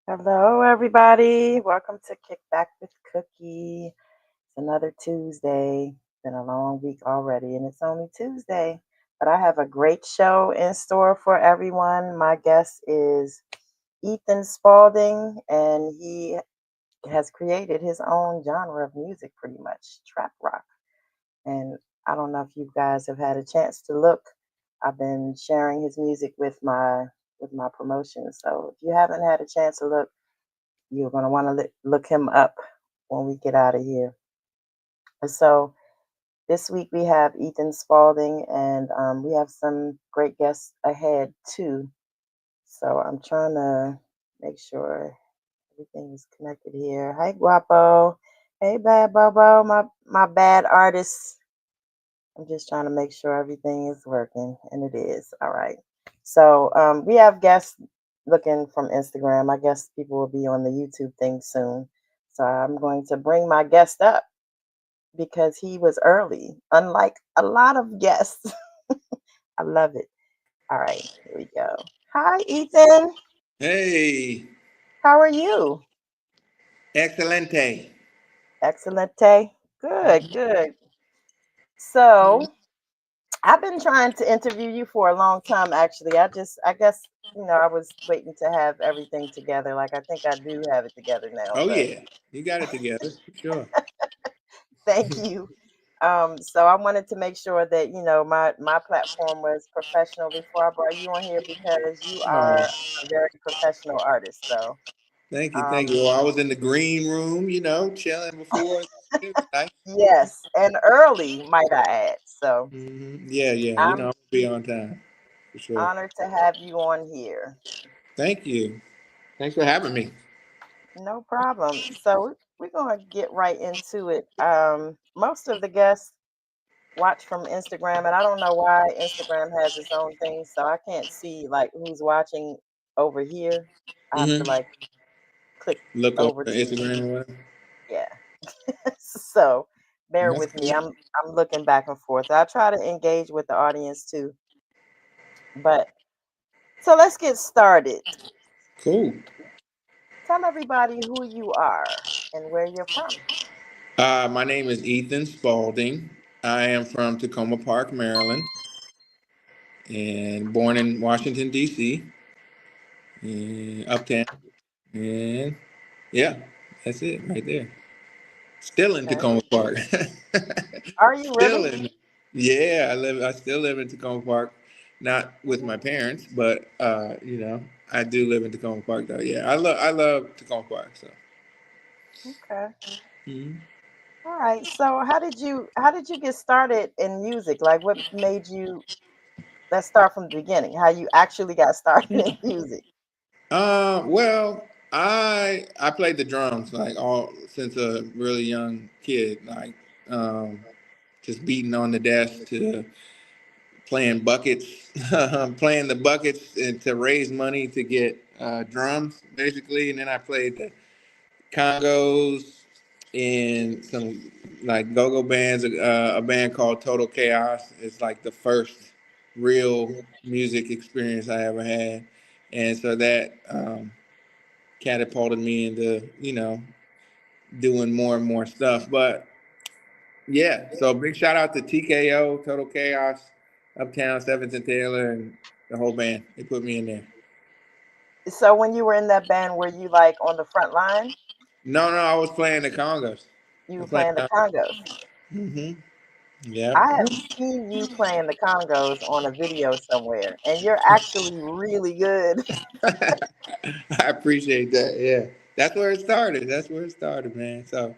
Hello, everybody. Welcome to Kick Back with Cookie. It's another Tuesday. Been a long week already, and it's only Tuesday. But I have a great show in store for everyone. My guest is Ethan Spalding, and he has created his own genre of music, pretty much trap rock. And I don't know if you guys have had a chance to look. I've been sharing his music with my promotions. So if you haven't had a chance to look, you're going to want to look him up when we get out of here. And so this week we have Ethan Spalding, and we have some great guests ahead too. So I'm trying to make sure everything is connected here. Hi, Guapo. Hey, Bad Bobo, my bad artist. I'm just trying to make sure everything is working, and it is. All right. So we have guests looking from Instagram. I guess people will be on the YouTube thing soon. So I'm going to bring my guest up because he was early, unlike a lot of guests. I love it. All right, here we go. Hi, Ethan. Hey, How are you? excelente. Excellent. Good, good. So I've been trying to interview you for a long time, actually. I guess, I was waiting to have everything together. Like, I think I do have it together now, Oh but yeah, you got it together, sure. thank you. So I wanted to make sure that, my platform was professional before I brought you on here because you Oh, are a very professional artist. So, thank you, thank you. um, Well, I was in the green room, chilling before. It was nice. yes, and early, might I add. So Yeah, yeah. I'm I'll be on time for sure. honored to have you on here. Thank you. Thanks for having me. No problem. So we're going to get right into it. Most of the guests watch from Instagram, and I don't know why Instagram has its own thing, so I can't see like who's watching over here. I have to hmm like click Look over over to Instagram or whatever. yeah. So bear That's with me. cool. I'm looking back and forth. I try to engage with the audience too, but so let's get started. Cool. Tell everybody who you are and where you're from. My name is Ethan Spalding. I am from Tacoma Park, Maryland, and born in Washington D.C. Uptown. And yeah, that's it right there. Still in Okay. Tacoma Park. Are you Still really? in. Yeah, I still live in Tacoma Park. Not with my parents, but I do live in Tacoma Park though. Yeah, I love Tacoma Park. So. Okay. Mhm. All right. So how did you get started in music? Like what made you let's start from the beginning. How you actually got started in music. Well, I played the drums like all since a really young kid, like um, just beating on the desk to playing buckets, playing the buckets and to raise money to get drums, basically. And then I played the congos in some like go-go bands. A band called Total Chaos. It's like the first real music experience I ever had, and so that catapulted me into doing more and more stuff. But yeah, so big shout out to TKO, Total Chaos, Uptown, Stevens and Taylor, and the whole band. They put me in there. So when you were in that band, were you like on the front line? No, no, I was playing the congas. You I were was playing playing the congas. congos. Yeah. I have seen you playing the congos on a video somewhere, and you're actually really good. I appreciate that. Yeah. That's where it started. That's where it started, man. So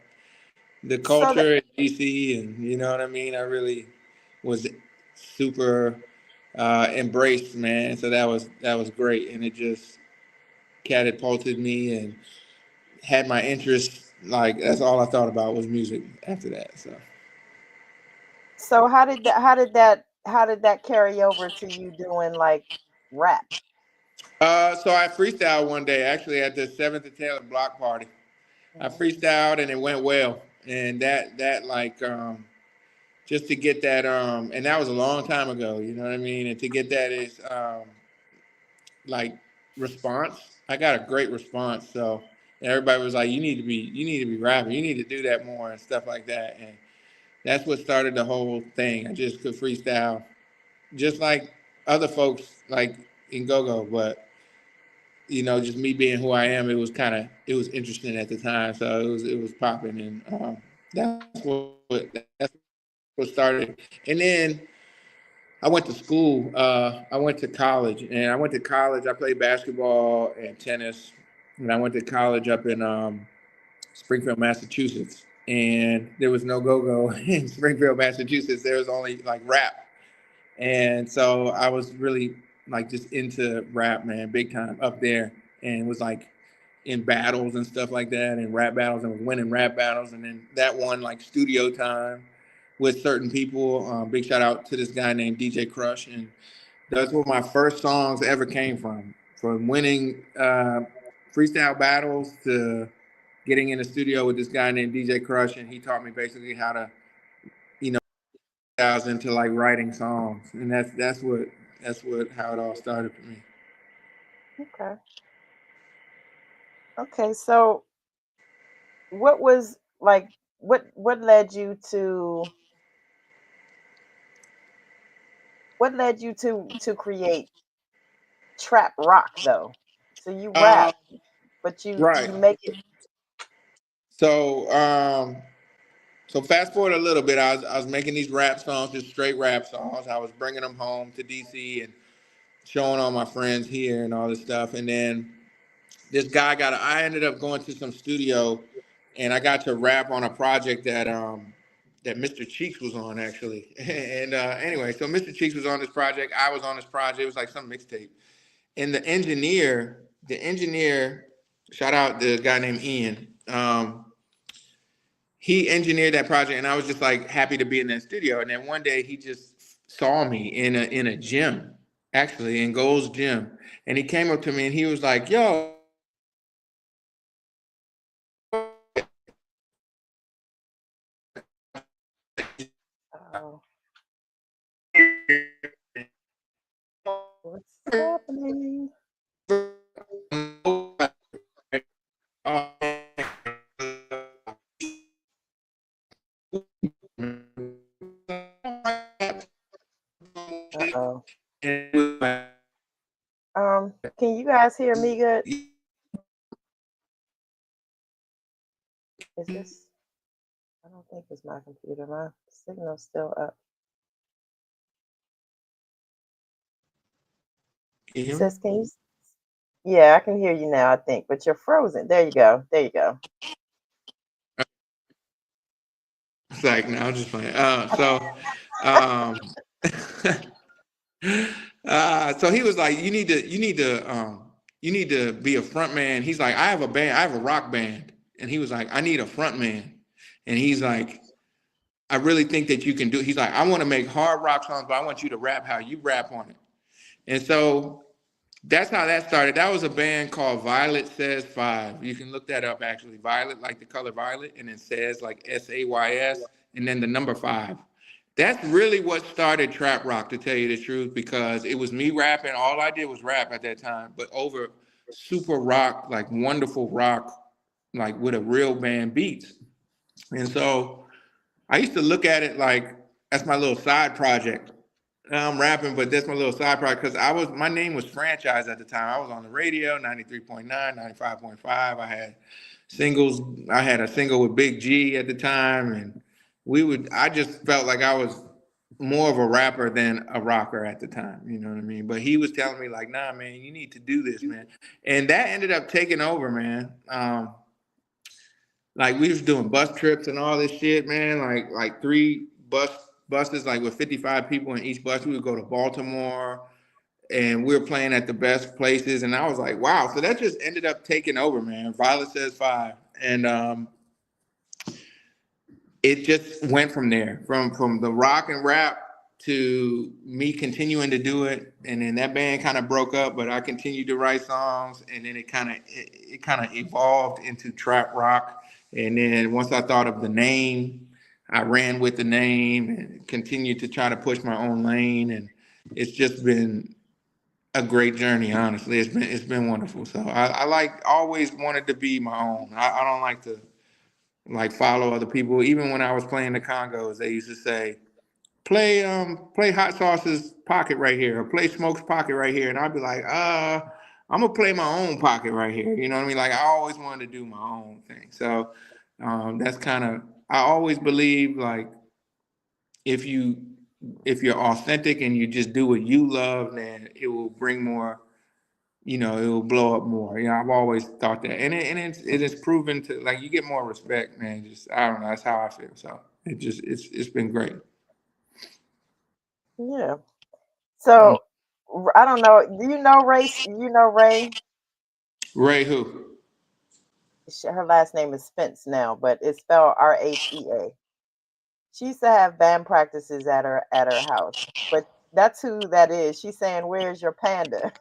the So that culture in DC and you know what I mean, I really was super embraced, man. So that was great. And it just catapulted me and had my interest like that's all I thought about was music after that. So so how did that carry over to you doing like rap? so I freestyled one day actually at the Seventh and Taylor block party. I Mhm. freestyled and it went well. And that like just to get that and that was a long time ago, you know what I mean? And to get that is like response. I got a great response. So everybody was like, you need to be rapping. You need to do that more and stuff like that. And that's what started the whole thing. I just could freestyle just like other folks like in go-go, but just me being who I am, it was interesting at the time. So it was popping, and that's what started. And then I went to school. I went to college, and I went to college. I played basketball and tennis, and I went to college up in Springfield, Massachusetts. And there was no go-go in Springfield, Massachusetts. There was only like rap. And so I was really like just into rap, man, big time up there, and was like in battles and stuff like that, and rap battles, and was winning rap battles. And then that won like studio time with certain people. Big shout out to this guy named DJ Crush, and that's where my first songs ever came from winning freestyle battles to getting in the studio with this guy named DJ Crush, and he taught me basically how to, you know, into like writing songs, and that's what how it all started for me. Okay. Okay. So what was like what led you to what led you to create trap rock though? So you Uh, rap, but you right. make it. So so fast forward a little bit. I was making these rap songs, just straight rap songs. I was bringing them home to DC and showing all my friends here and all this stuff, and then this guy got. I ended up going to some studio, and I got to rap on a project that Mr. Cheeks was on actually. And anyway, so Mr. Cheeks was on this project. I was on this project. It was like some mixtape. And the engineer, shout out the guy named Ian. He engineered that project, and I was just like happy to be in that studio. And then one day he just saw me in a gym, actually in Gold's Gym, and he came up to me and he was like, "Yo." Oh, what's happening? Uh-oh. Can you guys hear me good? Is this? I don't think it's my computer. My signal's still up. Can you hear me? Sis, can you? Yeah, I can hear you now, I think, but you're frozen. There you go. There you go. It's like, no, I'm just playing. Um, so he was like, you need to be a front man. He's like, I have a band, I have a rock band, and he was like, I need a front man, and he's like, I really think that you can do. He's like, I want to make hard rock songs, but I want you to rap how you rap on it. And so that's how that started. That was a band called Violet Says Five. You can look that up actually. Violet, like the color violet, and it says like SAYS, and then the number five. That's really what started trap rock, to tell you the truth, because it was me rapping. All I did was rap at that time, but over super rock, like wonderful rock, like with a real band beats. And so I used to look at it like that's my little side project. I'm rapping, but that's my little side project because my name was Franchise at the time. I was on the radio, 93.9, 95.5. Singles, I had a single with Big G at the time, and I just felt like I was more of a rapper than a rocker at the time, you know what I mean? But he was telling me like, nah, man, you need to do this, man. And that ended up taking over, man. Like we was doing bus trips and all this shit, man. Like three buses, like with 55 people in each bus. We would go to Baltimore, and we were playing at the best places. And I was like, wow. So that just ended up taking over, man. Violet Says Five, and it just went from there, from the rock and rap to me continuing to do it, and then that band kind of broke up, but I continued to write songs, and then it kind of evolved into trap rock, and then once I thought of the name, I ran with the name and continued to try to push my own lane, and it's just been a great journey. Honestly, it's been wonderful. So I like always wanted to be my own. I don't like to like follow other people. Even when I was playing the Congos, they used to say, play Hot Sauce's pocket right here, or play Smoke's pocket right here, and I'd be like, I'm gonna play my own pocket right here. You know what I mean? Like I always wanted to do my own thing. So that's kind of I always believe like if you if you're authentic and you just do what you love, then it will bring more. It will blow up more. I've always thought that, and it is proven to like you get more respect, man. Just I don't know, that's how I feel. So it's been great. Yeah. Mm. So I don't know. Do you know Ray? You know Ray? Ray who? Her last name is Spence now, but it's spelled Rhea. She used to have band practices at her house, but that's who that is. She's saying, "Where's your panda?"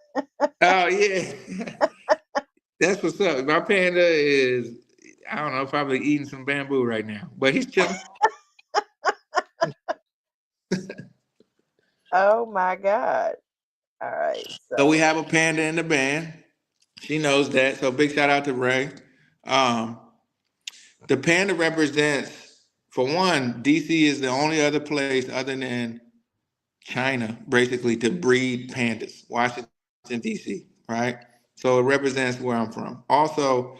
Oh yeah, that's what's up. My panda is I don't know, probably eating some bamboo right now, but he's chilling. Oh my God! All right, So we so have a panda in the band. She knows that. So big shout out to Ray. Um, the panda represents, for one, DC is the only other place other than China, basically, to breed pandas. Washington D.C. Right. So it represents where I'm from. Also,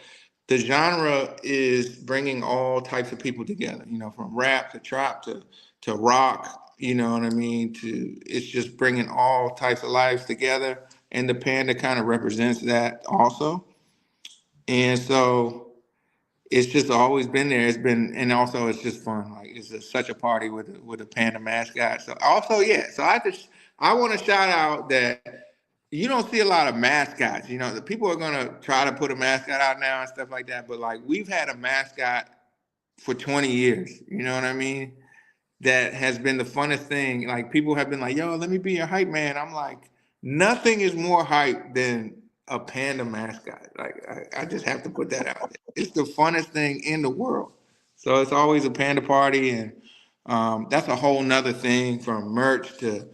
the genre is bringing all types of people together. From rap to trap to rock. You know what I mean? To It's just bringing all types of lives together, and the panda kind of represents that also. And so it's just always been there. It's been, and also it's just fun. Like it's just such a party with a panda mascot. So also, yeah. So I want to shout out that you don't see a lot of mascots. The people are gonna try to put a mascot out now and stuff like that. But like we've had a mascot for 20 years. You know what I mean? That has been the funnest thing. Like people have been like, "Yo, let me be your hype man." I'm like, nothing is more hype than a panda mascot. Like I just have to put that out there. It's the funnest thing in the world. So it's always a panda party, and that's a whole nother thing from merch to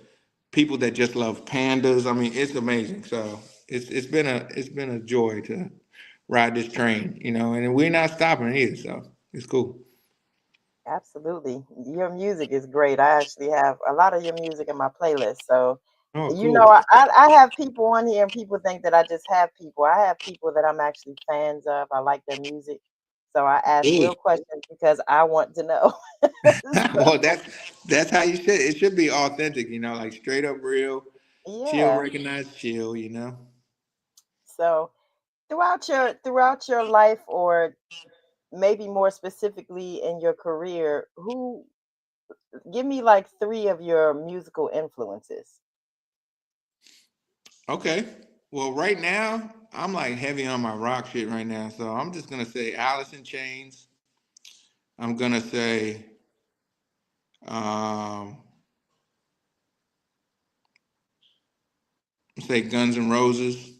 people that just love pandas. I mean, it's amazing. So it's been a joy to ride this train, and we're not stopping either. So it's cool. absolutely, your music is great. I actually have a lot of your music in my playlist. So, Oh, you know, cool. I have people on here, and people think that I just have people. I have people that I'm actually fans of. I like their music, so I ask Cool. real questions because I want to know. Well, that's how you should. It should be authentic, like straight up real. Chill, Yeah. recognize chill. So throughout your life, or maybe more specifically in your career, who give me like three of your musical influences. Okay. Well, right now I'm like heavy on my rock shit right now, so I'm just gonna say Alice in Chains. I'm gonna um, say Guns N' Roses,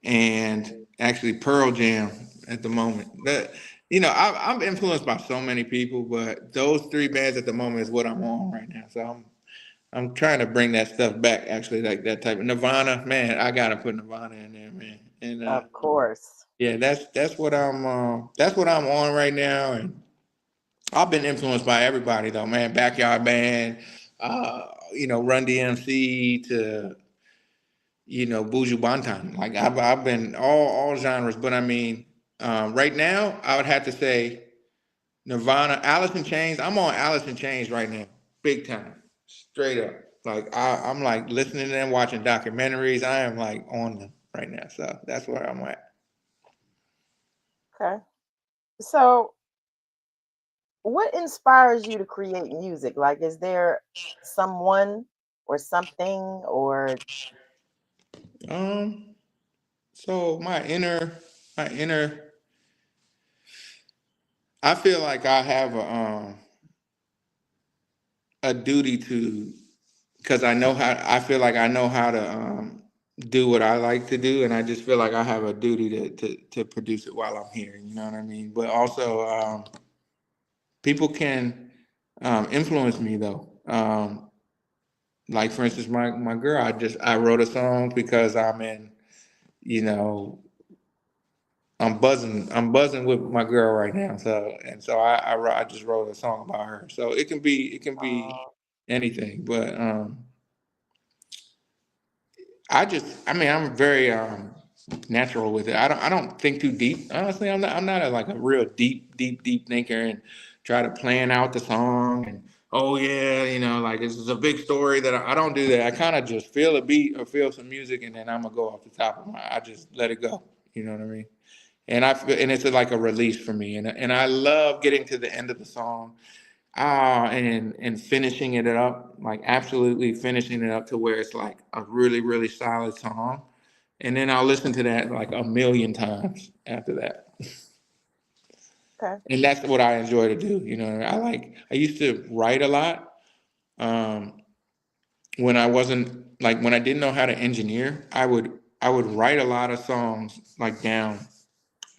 and actually Pearl Jam at the moment. I'm influenced by so many people, but those three bands at the moment is what I'm on right now. So I'm trying to bring that stuff back, actually, like that type of Nirvana. Man, I gotta put Nirvana in there, man. And Of course. yeah, that's what I'm on right now. And I've been influenced by everybody though, man. Backyard Band, Run DMC to Buju Banton. Like I've been all genres, but I mean, right now I would have to say Nirvana, Alice in Chains. I'm on Alice in Chains right now, big time, straight up. Like I'm like listening to them, watching documentaries. I am like on them right now. So that's where I'm at. Okay. So, what inspires you to create music? Like, is there someone or something or Um, so my inner, I feel like I have a duty to, because I feel like I know how to do what I like to do, and I just feel like I have a duty to produce it while I'm here. You know what I mean? But also, people can influence me though. like for instance, my girl, I wrote a song because I'm in, you know, I'm buzzing with my girl right now. So and so I just wrote a song about her. So it can be Oh, anything, but I mean, I'm very natural with it. I don't think too deep. Honestly, I'm not like a real deep thinker and try to plan out the song and oh yeah, like this is a big story that I don't do that. I kind of just feel a beat or feel some music and then I'm gonna go off the top of my. I just let it go. You know what I mean? And it's like a release for me. And I love getting to the end of the song and finishing it up, like absolutely finishing it up to where it's like a really, really solid song. And then I'll listen to that like a million times after that. okay. And that's what I enjoy to do. I used to write a lot um, when I wasn't like when I didn't know how to engineer. I would write a lot of songs like down,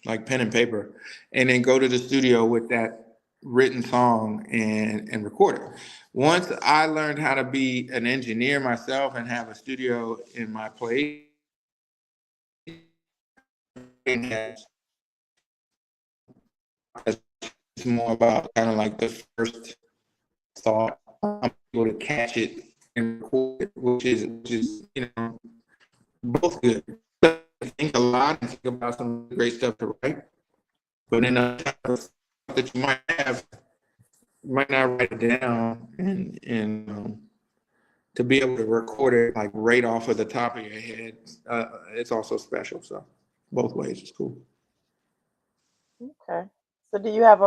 like pen and paper, and then go to the studio with that written song and record it. Once I learned how to be an engineer myself and have a studio in my place, writing has it's more about kind of like the first thought. I'm able to catch it and record it, which is both good. I think a lot and think about some great stuff to write, but then that you might have, you might not write it down and to be able to record it like right off of the top of your head, it's also special. So both ways is cool. Okay. So do you have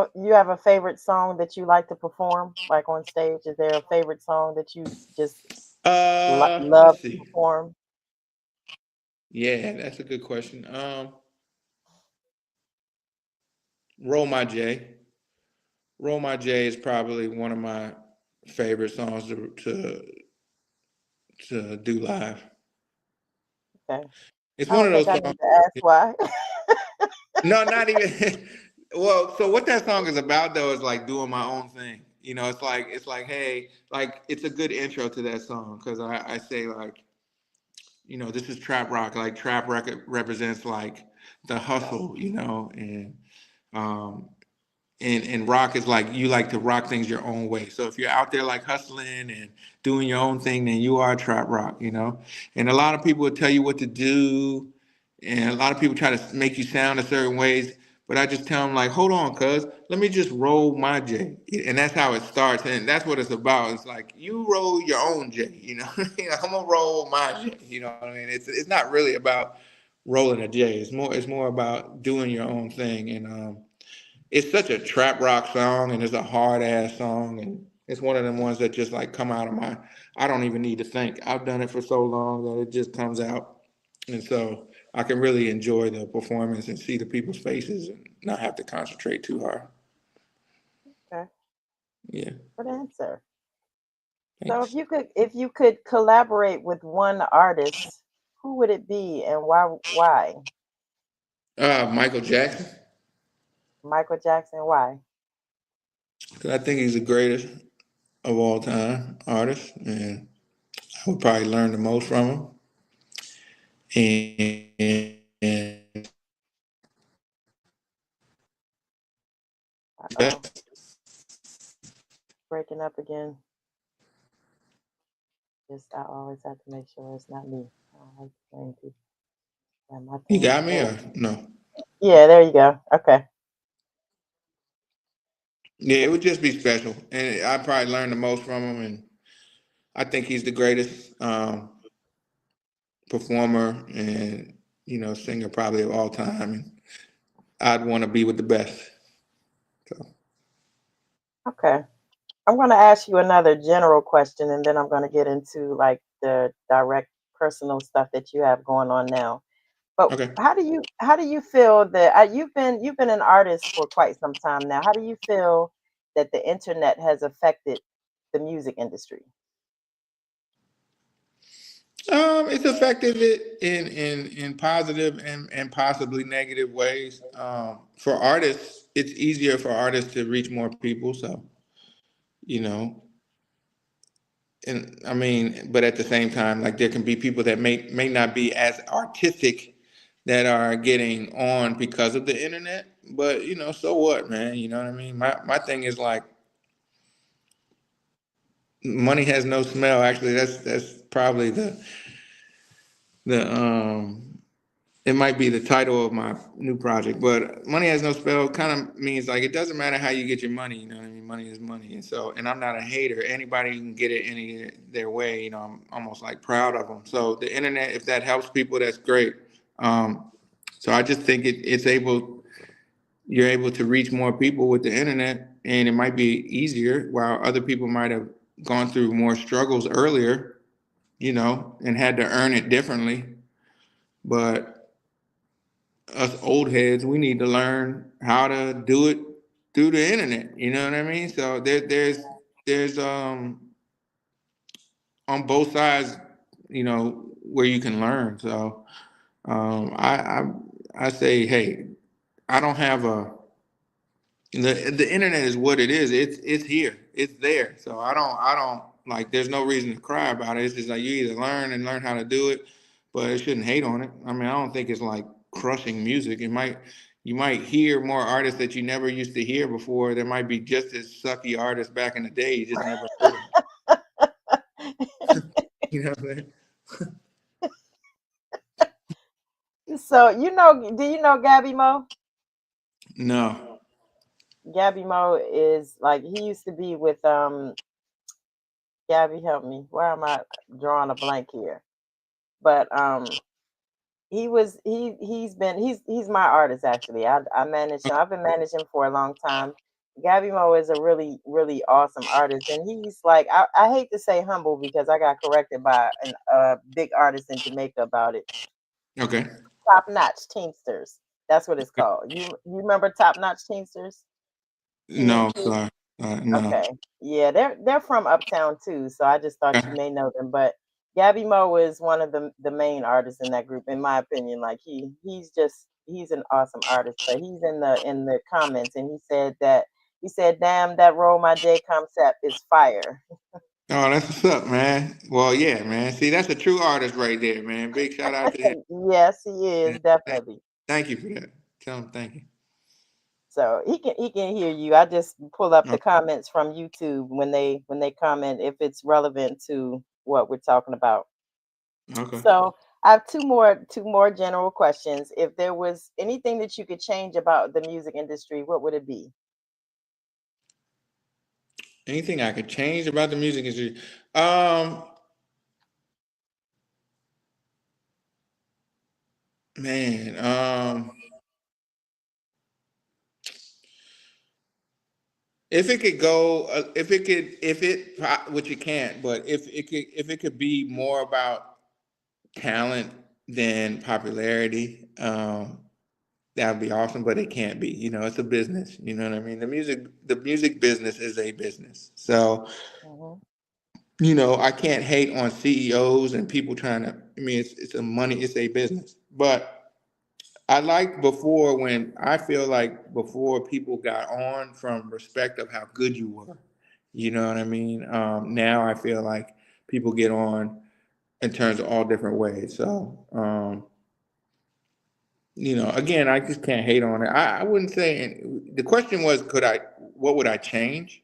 a favorite song that you like to perform, like on stage? Is there a favorite song that you just love Let's to see. perform? Yeah, that's a good question. Roll My J. Roll My J is probably one of my favorite songs to do live. Okay. It's I one don't of think those I songs. need to ask why. No, not even. Well, so what that song is about though is like doing my own thing. It's like hey, like it's a good intro to that song because I say like this is trap rock. Like trap rock represents like the hustle, um, and rock is like you like to rock things your own way. So if you're out there like hustling and doing your own thing, then you are trap rock. And a lot of people will tell you what to do, and a lot of people try to make you sound a certain ways. But I just tell them like, hold on, cuz let me just roll my J, and that's how it starts, and that's what it's about. It's like you roll your own J, I'm gonna roll my J. You know what I mean? It's not really about rolling a J. It's more about doing your own thing, and it's such a trap rock song and it's a hard ass song and it's one of them ones that just like come out of my I don't even need to think. I've done it for so long that it just comes out. And so I can really enjoy the performance and see the people's faces and not have to concentrate too hard. Okay. Yeah. Good answer. So if Thanks. you could collaborate with one artist, who would it be and why? Michael Jackson. Michael Jackson, why? 'Cause I think he's the greatest of all time artist and I would probably learn the most from him. And Uh-oh, breaking up again. Just I always have to make sure it's not me. I don't like playing people. Yeah, my you thing is got me full. or no? Yeah, there you go. Okay. Yeah, it would just be special, and I probably learned the most from him. And I think he's the greatest performer and singer probably of all time. And I'd want to be with the best. So Okay. I'm going to ask you another general question and then I'm going to get into like the direct personal stuff that you have going on now. But okay. how do you feel that you've been an artist for quite some time now. How do you feel that the internet has affected the music industry? It's affected it in positive and possibly negative ways. For artists, it's easier for artists to reach more people. So you know, and I mean, but at the same time, like there can be people that may not be as artistic that are getting on because of the internet. But so what, man? You know what I mean? My thing is like money has no smell. Actually, that's probably the it might be the title of my new project, but money has no spell kind of means like it doesn't matter how you get your money, you know what I mean? Money is money. And so, and I'm not a hater. Anybody can get it any their way, I'm almost like proud of them. So the internet, if that helps people, that's great. So I just think you're able to reach more people with the internet, and it might be easier while other people might have gone through more struggles earlier, and had to earn it differently. But us old heads, we need to learn how to do it through the internet. You know what I mean? So there's on both sides, where you can learn. So I say, hey, I don't have a the internet is what it is. It's here. It's there. So I don't like. There's no reason to cry about it. It's just like you either learn and learn how to do it, but it shouldn't hate on it. I mean, I don't think it's like crushing music. You might hear more artists that you never used to hear before. There might be just as sucky artists back in the day. You just never heard of them. You know what I'm saying? So do you know Gabby Mo? No. Gabby Mo is like he used to be with Gabby, help me. Why am I drawing a blank here? But he's my artist actually. I manage him. I've been managing him for a long time. Gabby Mo is a really really awesome artist, and he's like I hate to say humble because I got corrected by a big artist in Jamaica about it. Okay. Top Notch Teamsters. That's what it's called. You remember Top Notch Teamsters? No, TNT. sorry. No. Okay. Yeah, they're from Uptown too, so I just thought you Okay. may know them. But Gabby Mo is one of the main artists in that group, in my opinion. Like he's an awesome artist. But he's in the comments and he said, "Damn, that Roll My J concept is fire." Oh, that's what's up, man. Well, yeah, man. See, that's a true artist right there, man. Big shout out to him. Yes, he is Man. Thank, definitely. thank you for that. Tell him thank you. So he can hear you. I just pull up Oh, the comments from YouTube when they comment if it's relevant to what we're talking about. okay. So I have two more general questions. If there was anything that you could change about the music industry, what would it be? Anything I could change about the music industry? Um, man, if it could go, which it can't, but if it could be more about talent than popularity, that would be awesome. But it can't be. It's a business. You know what I mean? The music business is a business. So Hmm. I can't hate on CEOs and people trying to. I mean, it's a money. It's a business, but. I liked before when I feel like before people got on from respect of how good you were. You know what I mean? Now I feel like people get on in terms of all different ways. So, again, I just can't hate on it. I wouldn't say, and the question was, what would I change?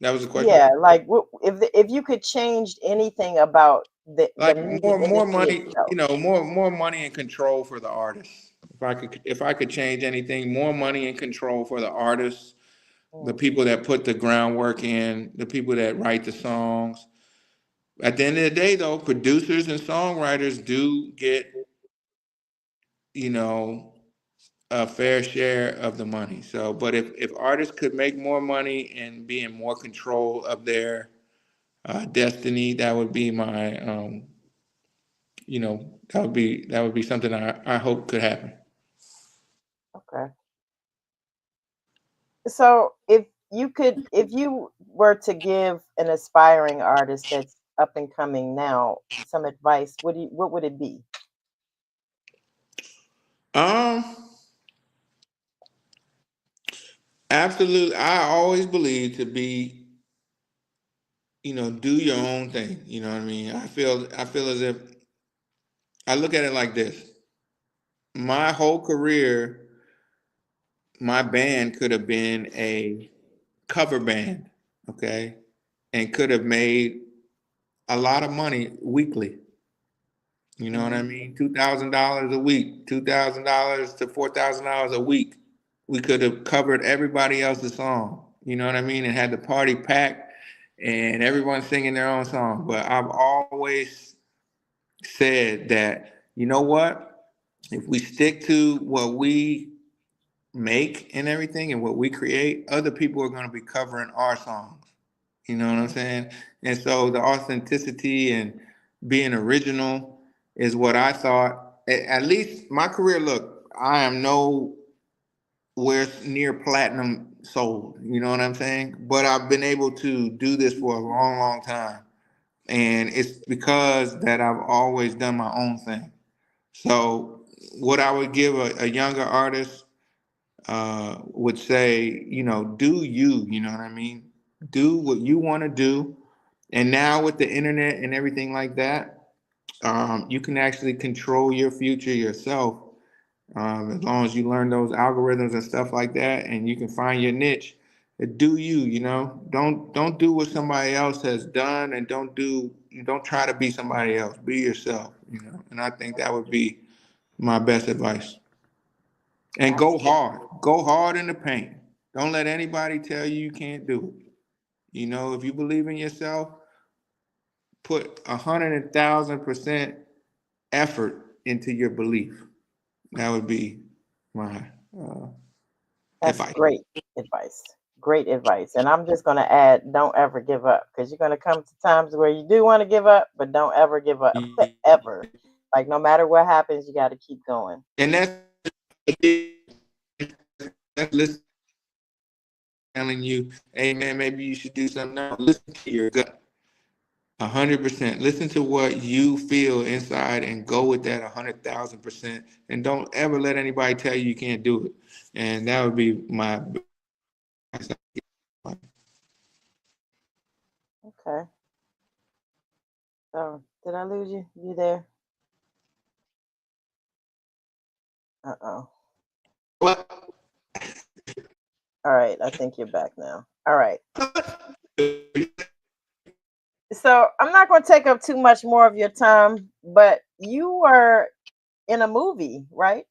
That was the question. Yeah, like if you could change anything about the Like music more industry money, itself. more money and control for the artists. If I could change anything, more money and control for the artists, the Mm, people that put the groundwork in, the people that write the songs. At the end of the day, though, producers and songwriters do get, you know, a fair share of the money. So, but if artists could make more money and be in more control of their destiny, that would be my, that would be something I hope could happen. okay. So if you were to give an aspiring artist that's up and coming now some advice, what would it be? Um, Absolutely. I always believe to be do your own thing. You know what I mean? I feel as if I look at it like this. My whole career, my band could have been a cover band, okay? And could have made a lot of money weekly. You know what I Mm. mean? $2,000 a week, $2,000 to $4,000 a week. We could have covered everybody else's song. You know what I mean? And had the party packed and everyone singing their own song. But I've always said that, you know what? If we stick to what we make and everything and what we create, other people are going to be covering our songs. You know what I'm saying? And so the authenticity and being original is what I thought. At least my career, look, I am nowhere near platinum sold. You know what I'm saying? But I've been able to do this for a long, long time. And it's because that I've always done my own thing. So what I would give a younger artist would say, do you, you know what I mean? Do what you want to do. And now with the internet and everything like that, you can actually control your future yourself, as long as you learn those algorithms and stuff like that, and you can find your niche. Do you, don't do what somebody else has done, and don't try to be somebody else. Be yourself, And I think that would be my best advice. And go Absolutely. hard. Go hard in the paint. Don't let anybody tell you you can't do it. If you believe in yourself, put 100,000% effort into your belief. That would be my uh, That's advice. great advice. Great advice. And I'm just going to add, don't ever give up, because you're going to come to times where you do want to give up, but don't ever give up ever. Like, no matter what happens, you got to keep going. And that's listen telling you, hey man, maybe you should do something. No, listen to your gut. 100%. Listen to what you feel inside and go with that 100,000%. And don't ever let anybody tell you you can't do it. And that would be my. Okay. So, did I lose you? You there? Uh-oh. What? All right. I think you're back now. All right. So, I'm not going to take up too much more of your time, but you were in a movie, right?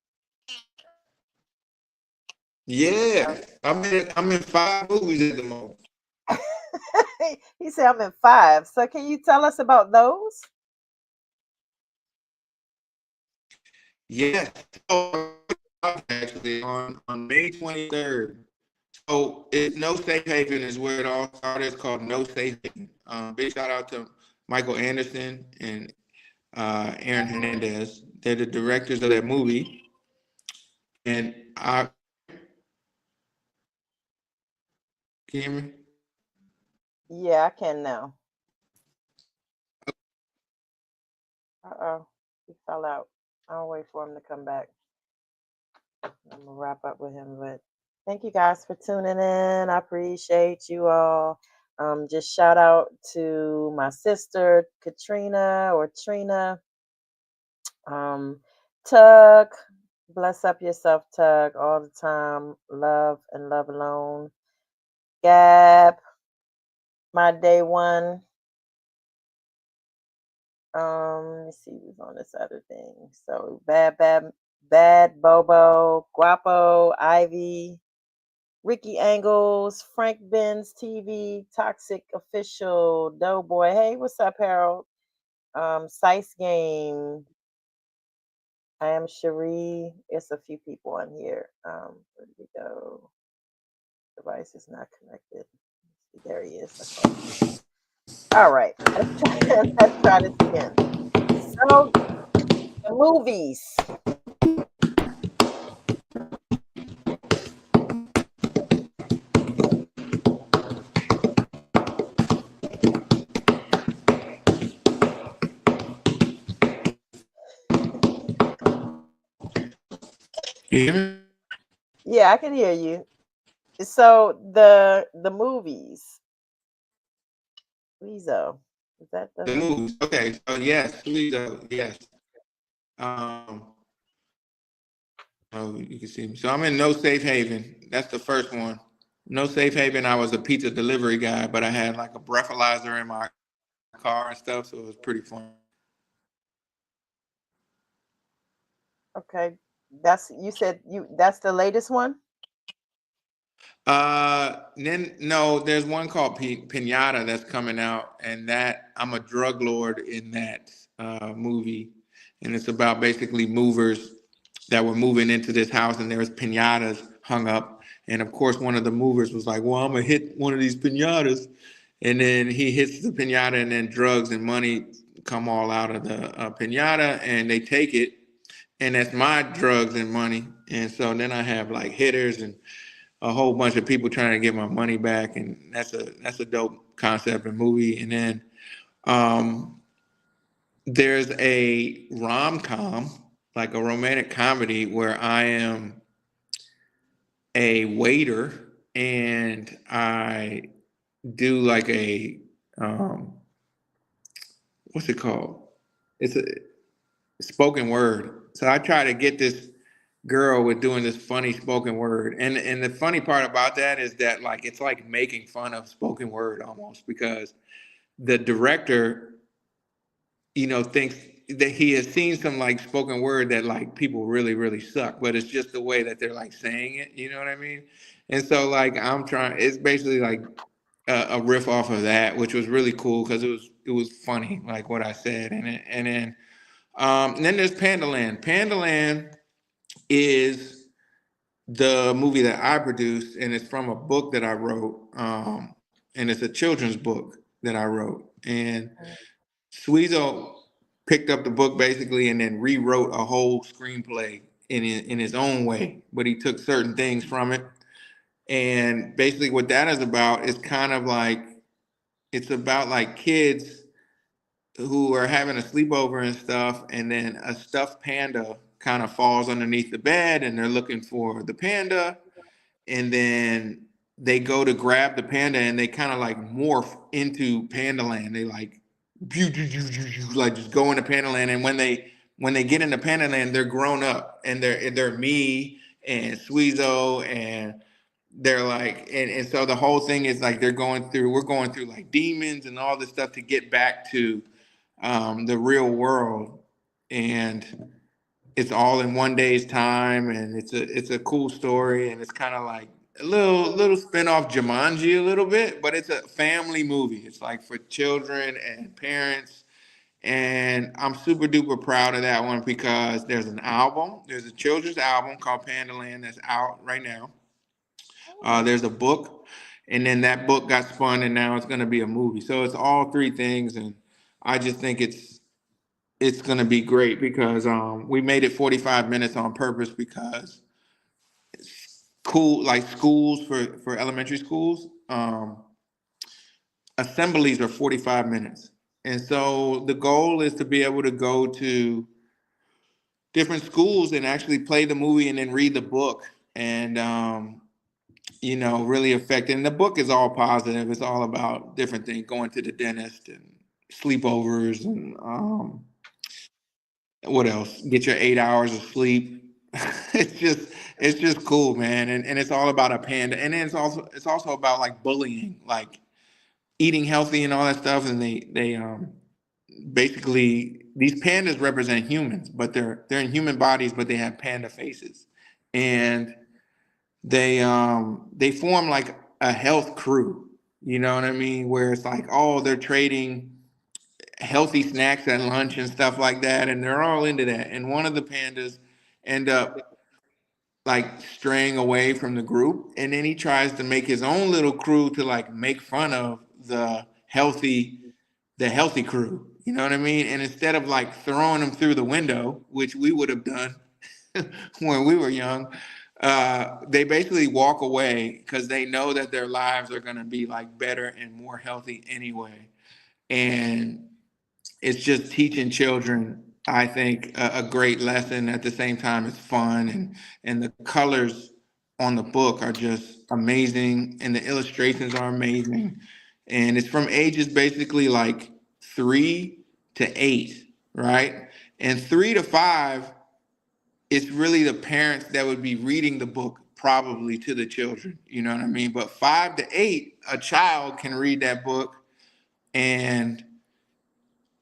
Yeah, I'm in 5 movies at the moment. He said I'm in five. So, can you tell us about those? Yes, so, actually on May 23rd. So it's No Safe Haven is where it all started. It's called No Safe Haven. Big shout out to Michael Anderson and Aaron Hernandez. They're the directors of that movie. And can you hear me? Yeah, I can now. Uh-oh. He fell out. I'll wait for him to come back. I'm gonna wrap up with him, but thank you guys for tuning in. I appreciate you all. Just shout out to my sister Katrina or Trina. Um, Tug, bless up yourself, Tug, all the time. Love and love alone. Gab, my day one. Let me see who's on this other thing. So bad Bobo, Guapo, Ivy, Ricky Angles, Frank Benz TV, Toxic Official, Doughboy. Hey, what's up, Harold? Sice Game. I am Cherie. It's a few people on here. Where did we go? Device is not connected. There he is. Okay. All right. Let's try, let's try this again. So the movies. You hear me? Yeah, I can hear you. So the movies. Weezo. Is that The the movies. Okay, so yes, Squeezo, yes. Um, oh, you can see me. So I'm in No Safe Haven. That's the first one. No Safe Haven. I was a pizza delivery guy, but I had like a breathalyzer in my car and stuff, so it was pretty fun. okay? That's you said you. That's the latest one. Then no, there's one called Pinata that's coming out, and that I'm a drug lord in that movie, and it's about basically movers that were moving into this house, and there was pinatas hung up, and of course one of the movers was like, "Well, I'm gonna hit one of these pinatas," and then he hits the pinata, and then drugs and money come all out of the pinata, and they take it, and that's my drugs and money, and so then I have like hitters and a whole bunch of people trying to get my money back, and that's a dope concept and movie. And then um, there's a rom com, like a romantic comedy, where I am a waiter and I do like a what's it called? It's a spoken word. So I try to get this girl with doing this funny spoken word. And the funny part about that is that like it's like making fun of spoken word almost because the director, thinks that he has seen some like spoken word that like people really, really suck, but it's just the way that they're like saying it, you know what I mean? And so like I'm trying it's basically like a riff off of that, which was really cool because it was funny, like what I said. And then there's Pandaland. Pandaland is the movie that I produced, and it's from a book that I wrote, and it's a children's book that I wrote. And Sweezo picked up the book basically, and then rewrote a whole screenplay in his own way, but he took certain things from it. And basically, what that is about is kind of like it's about like kids who are having a sleepover and stuff, and then a stuffed panda kind of falls underneath the bed, and they're looking for the panda, and then they go to grab the panda, and they kind of like morph into Panda Land. They like, like just go into Panda Land, and when they get into Panda Land, they're grown up, and they're me and Sweezo, and they're like, and so the whole thing is like we're going through like demons and all this stuff to get back to the real world, and it's all in one day's time, and it's a cool story, and it's kind of like a little spin-off Jumanji a little bit, but it's a family movie. It's like for children and parents, and I'm super duper proud of that one because there's a children's album called Pandaland that's out right now. There's a book, and then that book got spun, and now it's going to be a movie. So it's all three things, and I just think it's going to be great because we made it 45 minutes on purpose because cool like schools for elementary schools assemblies are 45 minutes, and so the goal is to be able to go to different schools and actually play the movie and then read the book and really affect. And the book is all positive. It's all about different things, going to the dentist and sleepovers and what else? Get your 8 hours of sleep. It's just cool, man. And it's all about a panda. And then it's also about like bullying, like eating healthy and all that stuff. And they basically these pandas represent humans, but they're in human bodies, but they have panda faces. And they form like a health crew. You know what I mean? Where it's like, oh, they're trading healthy snacks at lunch and stuff like that, and they're all into that. And one of the pandas end up like straying away from the group, and then he tries to make his own little crew to like make fun of the healthy crew. You know what I mean? And instead of like throwing them through the window, which we would have done when we were young, they basically walk away because they know that their lives are going to be like better and more healthy anyway. And it's just teaching children, I think, a great lesson. At the same time, it's fun, and the colors on the book are just amazing, and the illustrations are amazing, and it's from ages basically like 3 to 8, right? And 3 to 5, it's really the parents that would be reading the book probably to the children. You know what I mean? But 5 to 8, a child can read that book, and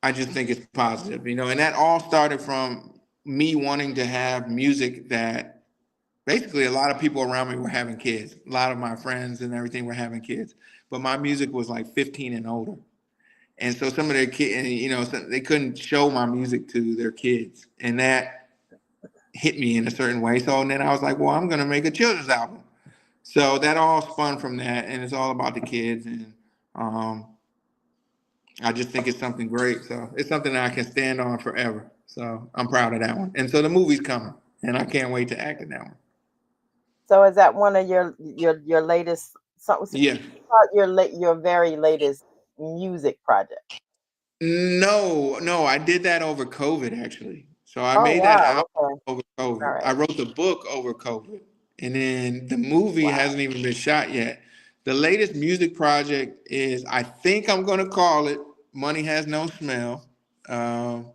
I just think it's positive. And that all started from me wanting to have music that basically a lot of people around me were having kids. A lot of my friends and everything were having kids, but my music was like 15 and older. And so some of their kids, they couldn't show my music to their kids, and that hit me in a certain way. So and then I was like, well, I'm gonna make a children's album. So that all spun from that, and it's all about the kids, and um, I just think it's something great. So it's something that I can stand on forever. So I'm proud of that one. And so the movie's coming, and I can't wait to act in that one. So is that one of your latest songs? Yeah. Your very latest music project? No, no, I did that over COVID actually. So I Oh made that wow. album Okay. over All COVID. I right. wrote the book over COVID. And then the movie Wow. hasn't even been shot yet. The latest music project is, I think I'm going to call it Money Has No Smell. Um,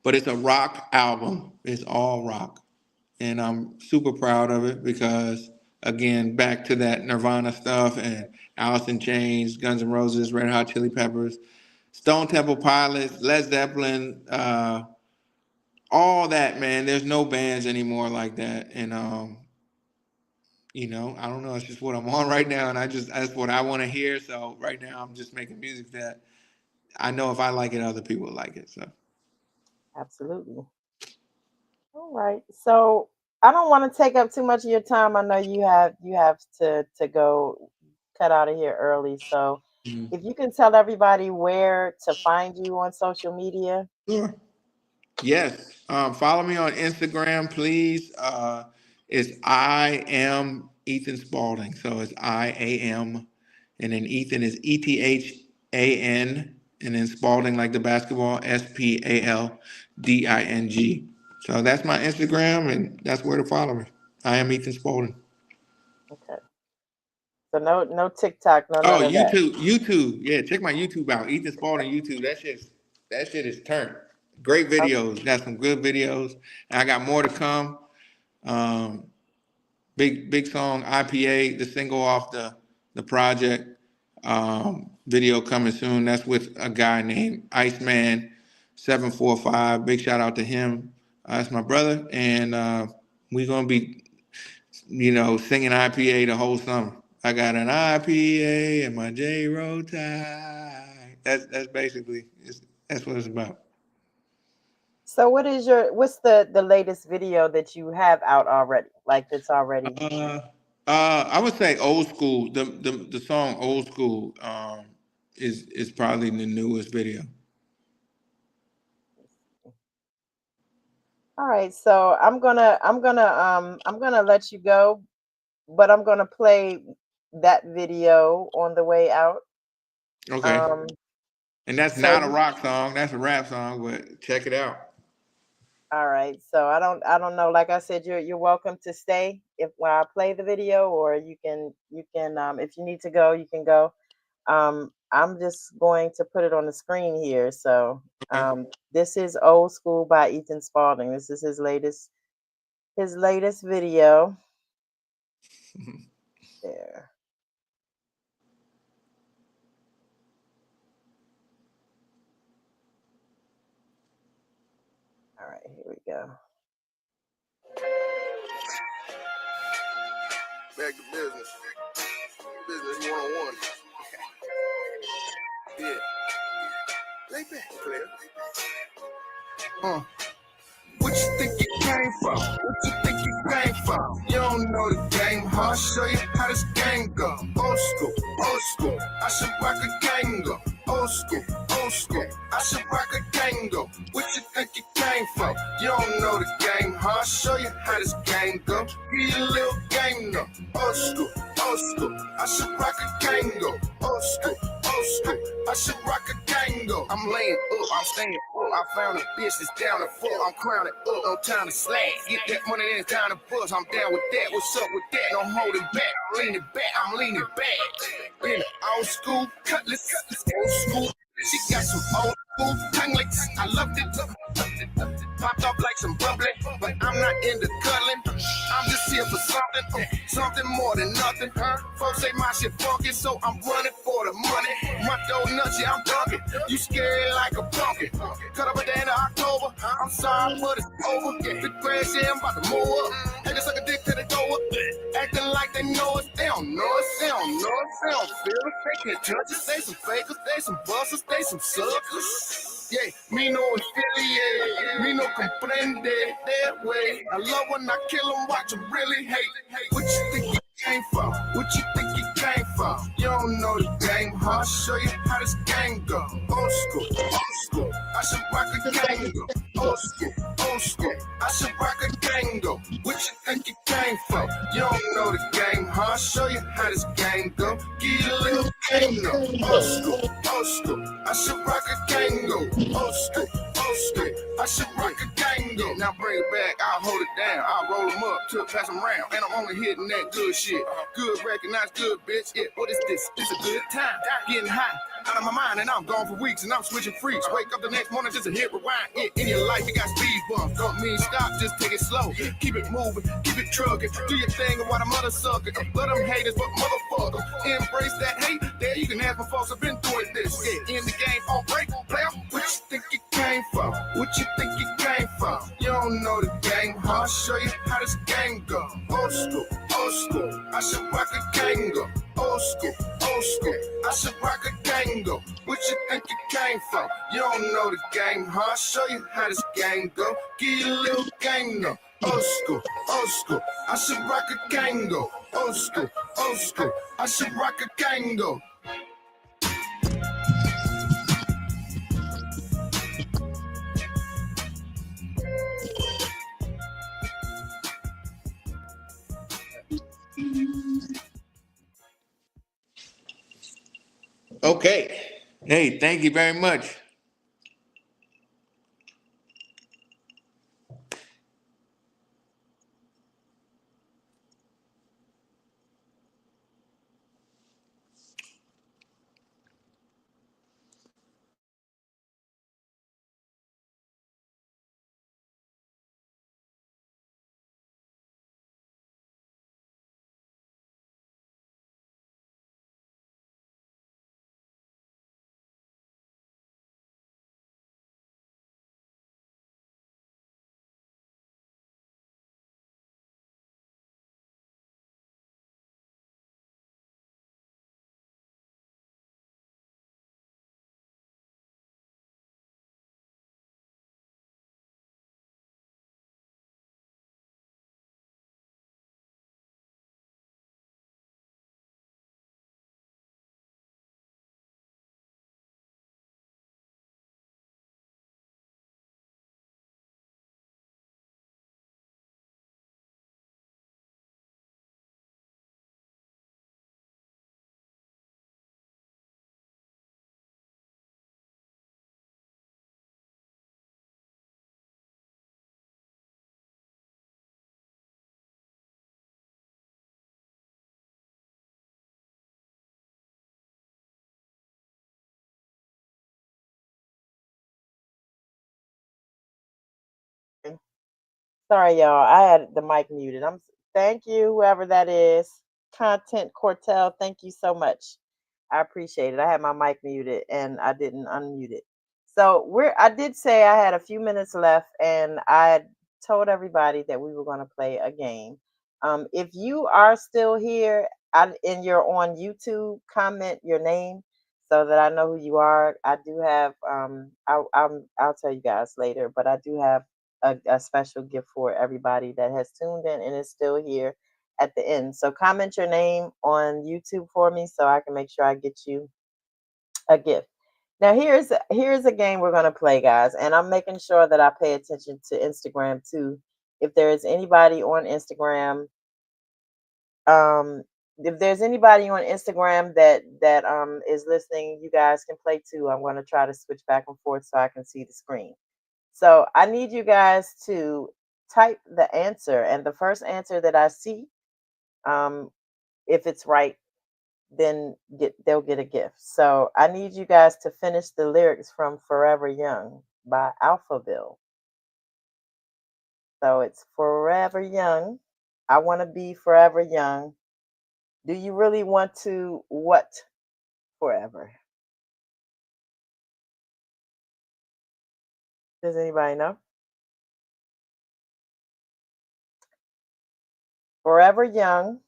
but it's a rock album. It's all rock. And I'm super proud of it because, again, back to that Nirvana stuff and Alice in Chains, Guns N' Roses, Red Hot Chili Peppers, Stone Temple Pilots, Led Zeppelin, all that, man. There's no bands anymore like that. And, I don't know. It's just what I'm on right now. And that's what I want to hear. So right now I'm just making music that I know if I like it, other people will like it. So, Absolutely. All right. So I don't want to take up too much of your time. I know you have to go cut out of here early. So mhm. if you can tell everybody where to find you on social media. Sure. Yes. Follow me on Instagram, please. It's I am Ethan Spalding. So it's IAM. And then Ethan is ETHAN. And then Spalding, like the basketball, SPALDING. So that's my Instagram, and that's where to follow me. I am Ethan Spalding. Okay. So no TikTok, no Oh, none of that. YouTube. Yeah, check my YouTube out. Ethan Spalding YouTube. That shit is turned. Great videos. Got some good videos. And I got more to come. Um, big song IPA, the single off the project. Video coming soon. That's with a guy named Iceman 745. Big shout out to him. That's my brother, and we're gonna be, singing IPA the whole summer. I got an IPA and my J roll tie. That's basically that's what it's about. So what's the latest video that you have out already? Like that's already. Uh, I would say old school. The song "Old School" is probably the newest video. All right. So I'm gonna let you go, but I'm gonna play that video on the way out. Okay, Um and that's so not a rock song. That's a rap song. But check it out. all right. So I don't know. Like I said, you're welcome to stay if when I play the video, or you can if you need to go, you can go. I'm just going to put it on the screen here. So Okay. this is Old School by Ethan Spalding. This is his latest video. There. All right, here we go. Back to business. Business 101. Yeah. Lay back, player. What you think you came from? What you think you came from? You don't know the game, huh? I'll show you how this game go. Old school, old school. I should rock a Kango. Old school, old school. I should rock a Kango. What you think you came from? You don't know the game, huh? I'll show you how this game go. Give you a little game, no. Old school, old school. I should rock a Kango. Old school, old school. I should rock a Kango. tango. I'm laying up, I'm staying up. I found a bitch that's down to fuck. I'm crowning up, no time to slack. Get that money, then it's time to bust. I'm down with that. What's up with that? No holding back. I'm leaning back. In the old school cutlass, old school. She got some old school tongue licks. I loved it. Popped off like some bubbly, but I'm not into cuddling. I'm just here for something more than nothing. Folks say my shit funky, so I'm running for the money. My dough nuts, yeah, I'm dunking. You scary like a pumpkin. Cut up at the end of October. I'm sorry, but it's over. The grass, yeah, I'm about to mow up. Hey, just like a dick to the door up. Acting like they know us. They don't know us. They don't know us. They don't feel us. They can't touch us. They some fakers. They some busters. They some suckers. Yeah, me no affiliate, me no comprende that way. I love when I kill them, watch them really hate. What you think it came from? What you think it came from? You don't know the game, huh? I'll show you how this game go. Old school, old school. I should rock a gango. Old school, old school. I should rock a gango. What you think it came from? You don't know the game, huh? I'll show you how this game go. Give you a little gango. Old school, old school. I should rock a gango. Old school, old school. I should rock a gango. Now bring it back, I'll hold it down. I'll roll them up till pass them round. And I'm only hitting that good shit. Good, recognized, good, bitch. Yeah, what is this? It's a good time. Getting high. Out of my mind and I'm gone for weeks and I'm switching freaks. Wake up the next morning just to hit rewind. In your life you got speed bumps. Don't mean stop, just take it slow. Keep it moving, keep it trucking. Do your thing and while the mother sucking. Let them haters, but motherfucker. Embrace that hate. There you can have my folks have been doing this. Yeah, in the game on break. Player, what you think it came from? What you think it came from? You don't know the game, huh? I'll show you how this game go. Old school, old school. I should rock a gango. Old school, old school. I should rock a gango. What you think it came from? You don't know the game, huh? I'll show you how this game go. Give you a little gango. Old school, old school. I should rock a gango. Old school, old school. I should rock a gango. Okay. Hey, thank you very much. Sorry, y'all. I had the mic muted. Thank you, whoever that is. Content Cortel, thank you so much. I appreciate it. I had my mic muted and I didn't unmute it. So I did say I had a few minutes left and I had told everybody that we were going to play a game. If you are still here and you're on YouTube, comment your name so that I know who you are. I do have I'll tell you guys later, but I do have a special gift for everybody that has tuned in and is still here at the end. So comment your name on YouTube for me so I can make sure I get you a gift. Now here's a game we're gonna play, guys, and I'm making sure that I pay attention to Instagram too. If there is anybody on Instagram, if there's anybody on Instagram that is listening, you guys can play too. I'm going to try to switch back and forth so I can see the screen. So I need you guys to type the answer, and the first answer that I see, um, if it's right, then they'll get a gift. So I need you guys to finish the lyrics from Forever Young by Alphaville. So it's Forever Young. I want to be forever young. Do you really want to what forever? Does anybody know? Forever young.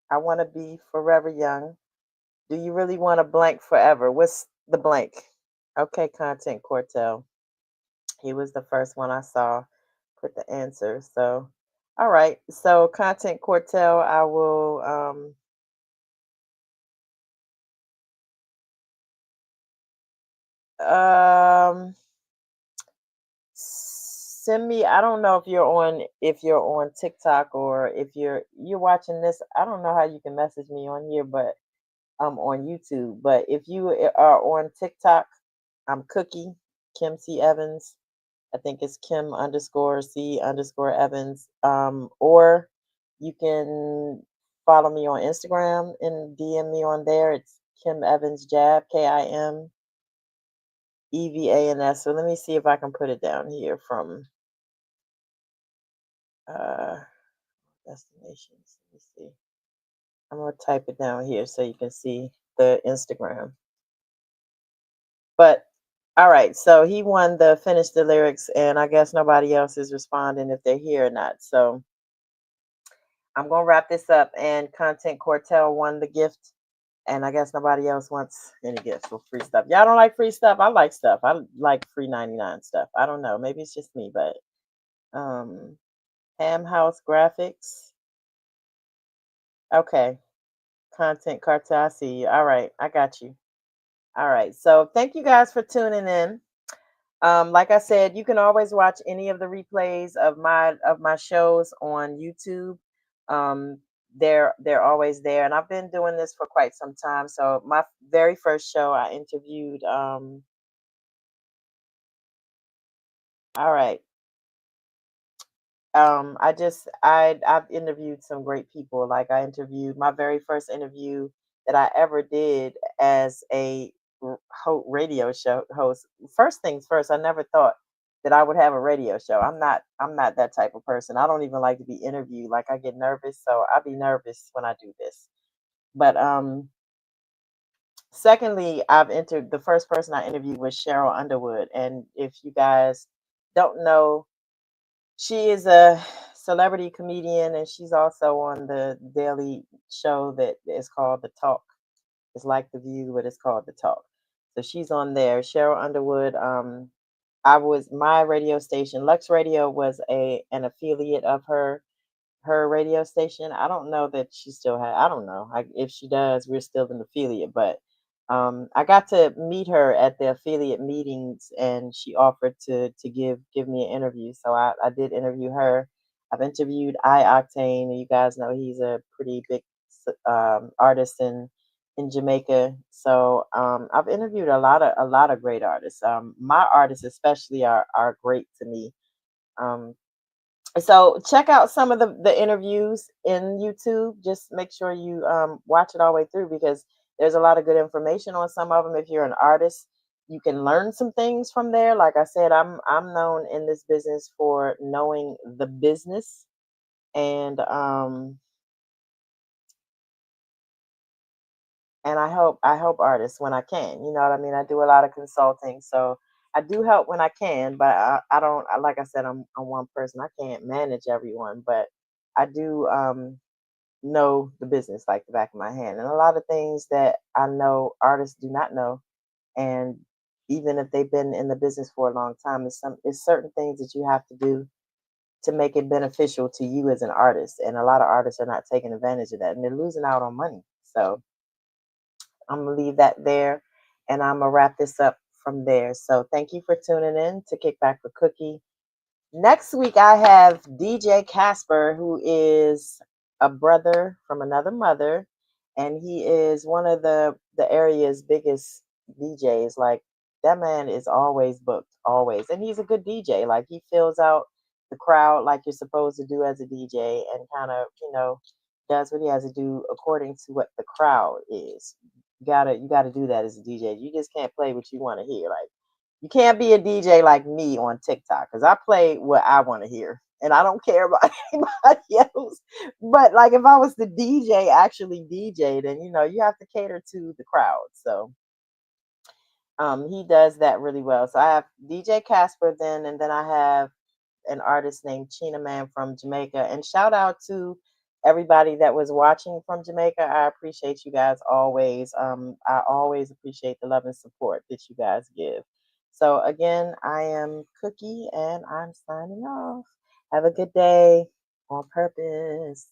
I want to be forever young. Do you really want to blank forever? What's the blank? Okay, Content Cortel. He was the first one I saw put the answer. So, all right. So, Content Cortel, I will send me. I don't know if you're on TikTok or if you're watching this. I don't know how you can message me on here, but I'm on YouTube. But if you are on TikTok, I'm Cookie Kim C Evans. I think it's Kim underscore C underscore Evans. Or you can follow me on Instagram and DM me on there. It's Kim Evans Jab, KIMEVANS. So let me see if I can put it down here from uh, destinations. Let me see. I'm gonna type it down here so you can see the Instagram. But all right, so he won the finish the lyrics, and I guess nobody else is responding if they're here or not. So I'm gonna wrap this up. And Content Cortel won the gift, and I guess nobody else wants any gifts or free stuff. Y'all don't like free stuff? I like stuff. I like free 99 stuff. I don't know. Maybe it's just me, but um, Ham House Graphics. Okay, Content Cartel. I see you. All right, I got you. All right. So thank you guys for tuning in. Like I said, you can always watch any of the replays of my shows on YouTube. Um, they're always there, and I've been doing this for quite some time. So my very first show, I interviewed. All right. I've interviewed some great people. Like I interviewed my very first interview that I ever did as a radio show host. First things first, I never thought that I would have a radio show. I'm not that type of person. I don't even like to be interviewed. Like I get nervous, so I be nervous when I do this. But secondly, I've entered the first person I interviewed was Cheryl Underwood, and if you guys don't know, she is a celebrity comedian, and she's also on the daily show that is called The Talk. It's like The View, but it's called The Talk. So she's on there. Cheryl Underwood. I was my radio station. Lux Radio was a an affiliate of her radio station. I don't know that she still had. I don't know if she does. We're still an affiliate, but I got to meet her at the affiliate meetings, and she offered to give me an interview. So I did interview her. I've interviewed I Octane, and you guys know he's a pretty big artist in Jamaica. So I've interviewed a lot of great artists. My artists especially are great to me. Um, so check out some of the interviews in YouTube. Just make sure you watch it all the way through because there's a lot of good information on some of them. If you're an artist, you can learn some things from there. Like I said, I'm known in this business for knowing the business, and I help artists when I can. You know what I mean? I do a lot of consulting, so I do help when I can. But I don't like I said, I'm one person. I can't manage everyone, but I do know the business like the back of my hand. And a lot of things that I know artists do not know. And even if they've been in the business for a long time, it's certain things that you have to do to make it beneficial to you as an artist. And a lot of artists are not taking advantage of that and they're losing out on money. So I'm gonna leave that there and I'm gonna wrap this up from there. So thank you for tuning in to Kick Back with Cookie. Next week I have DJ Casper, who is a brother from another mother, and he is one of the area's biggest DJs. Like that man is always booked, always, and he's a good DJ. Like he fills out the crowd like you're supposed to do as a DJ, and kind of does what he has to do according to what the crowd is. You gotta do that as a DJ. You just can't play what you want to hear. Like you can't be a DJ like me on TikTok because I play what I want to hear and I don't care about anybody else. But like if I was the DJ, actually DJ, then you have to cater to the crowd. So he does that really well. So I have DJ Casper then, and then I have an artist named China Man from Jamaica. And shout out to everybody that was watching from Jamaica. I appreciate you guys always. I always appreciate the love and support that you guys give. So again, I am Cookie and I'm signing off. Have a good day on purpose.